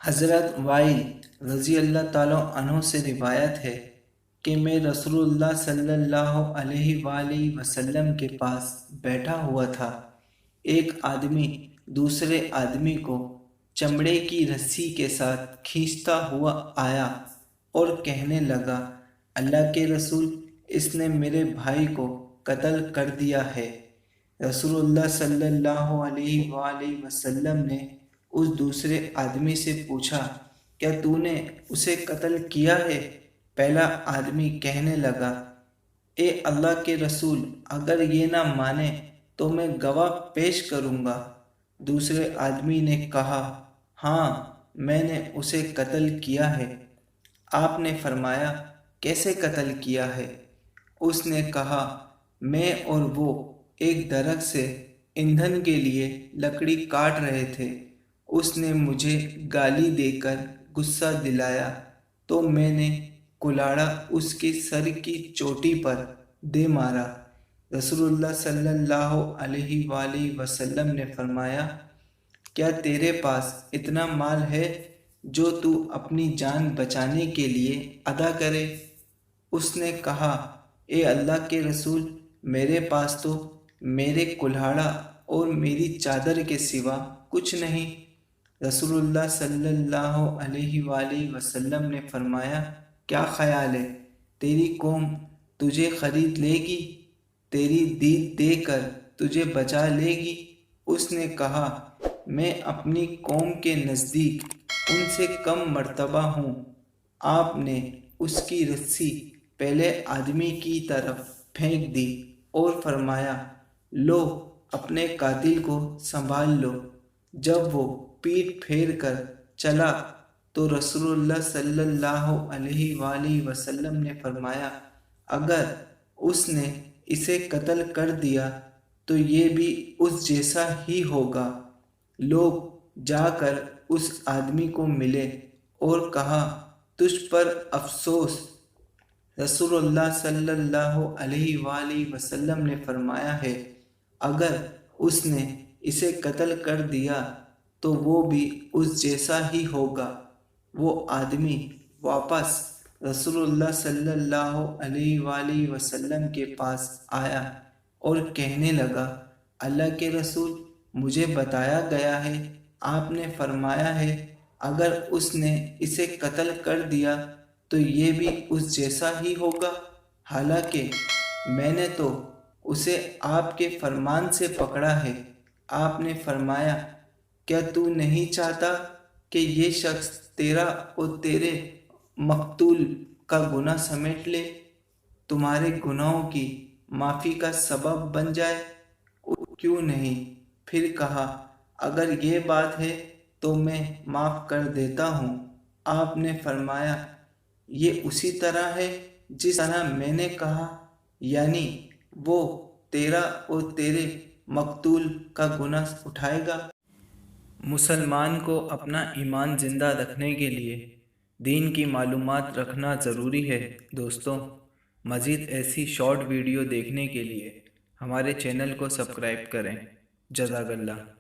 حضرت وائل رضی اللہ تعالیٰ عنہ سے روایت ہے کہ میں رسول اللہ صلی اللہ علیہ وآلہ وسلم کے پاس بیٹھا ہوا تھا۔ ایک آدمی دوسرے آدمی کو چمڑے کی رسی کے ساتھ کھینچتا ہوا آیا اور کہنے لگا، اللہ کے رسول، اس نے میرے بھائی کو قتل کر دیا ہے۔ رسول اللہ صلی اللہ علیہ وآلہ وسلم نے اس دوسرے آدمی سے پوچھا، کیا تو نے اسے قتل کیا ہے؟ پہلا آدمی کہنے لگا، اے اللہ کے رسول، اگر یہ نہ مانے تو میں گواہ پیش کروں گا۔ دوسرے آدمی نے کہا، ہاں، میں نے اسے قتل کیا ہے۔ آپ نے فرمایا، کیسے قتل کیا ہے؟ اس نے کہا، میں اور وہ ایک درخت سے ایندھن کے لیے لکڑی کاٹ رہے تھے۔ اس نے مجھے گالی دے کر غصہ دلایا تو میں نے کلاڑا اس کی سر کی چوٹی پر دے مارا۔ رسول اللہ صلی اللہ علیہ وآلہ وسلم نے فرمایا، کیا تیرے پاس اتنا مال ہے جو تو اپنی جان بچانے کے لیے ادا کرے؟ اس نے کہا، اے اللہ کے رسول، میرے پاس تو میرے کلاڑا اور میری چادر کے سوا کچھ نہیں۔ رسول اللہ صلی اللہ علیہ وآلہ وسلم نے فرمایا، کیا خیال ہے، تیری قوم تجھے خرید لے گی؟ تیری دید دے کر تجھے بچا لے گی؟ اس نے کہا، میں اپنی قوم کے نزدیک ان سے کم مرتبہ ہوں۔ آپ نے اس کی رسی پہلے آدمی کی طرف پھینک دی اور فرمایا، لو، اپنے قاتل کو سنبھال لو۔ جب وہ پیٹھ پھیر کر چلا تو رسول اللہ صلی اللہ علیہ وآلہ وسلم نے فرمایا، اگر اس نے اسے قتل کر دیا تو یہ بھی اس جیسا ہی ہوگا۔ لوگ جا کر اس آدمی کو ملے اور کہا، تجھ پر افسوس۔ رسول اللہ صلی اللہ علیہ وآلہ وسلم نے فرمایا ہے، اگر اس نے اسے قتل کر دیا تو وہ بھی اس جیسا ہی ہوگا۔ وہ آدمی واپس رسول اللہ صلی اللہ علیہ وآلہ وسلم کے پاس آیا اور کہنے لگا، اللہ کے رسول، مجھے بتایا گیا ہے، آپ نے فرمایا ہے، اگر اس نے اسے قتل کر دیا تو یہ بھی اس جیسا ہی ہوگا، حالانکہ میں نے تو اسے آپ کے فرمان سے پکڑا ہے۔ آپ نے فرمایا، کیا تو نہیں چاہتا کہ یہ شخص تیرا اور تیرے مقتول کا گناہ سمیٹ لے، تمہارے گناہوں کی معافی کا سبب بن جائے؟ کیوں نہیں؟ پھر کہا، اگر یہ بات ہے تو میں معاف کر دیتا ہوں۔ آپ نے فرمایا، یہ اسی طرح ہے جس طرح میں نے کہا، یعنی وہ تیرا اور تیرے مقتول کا گناہ اٹھائے گا۔ مسلمان کو اپنا ایمان زندہ رکھنے کے لیے دین کی معلومات رکھنا ضروری ہے۔ دوستوں، مزید ایسی شارٹ ویڈیو دیکھنے کے لیے ہمارے چینل کو سبسکرائب کریں۔ جزاک اللہ۔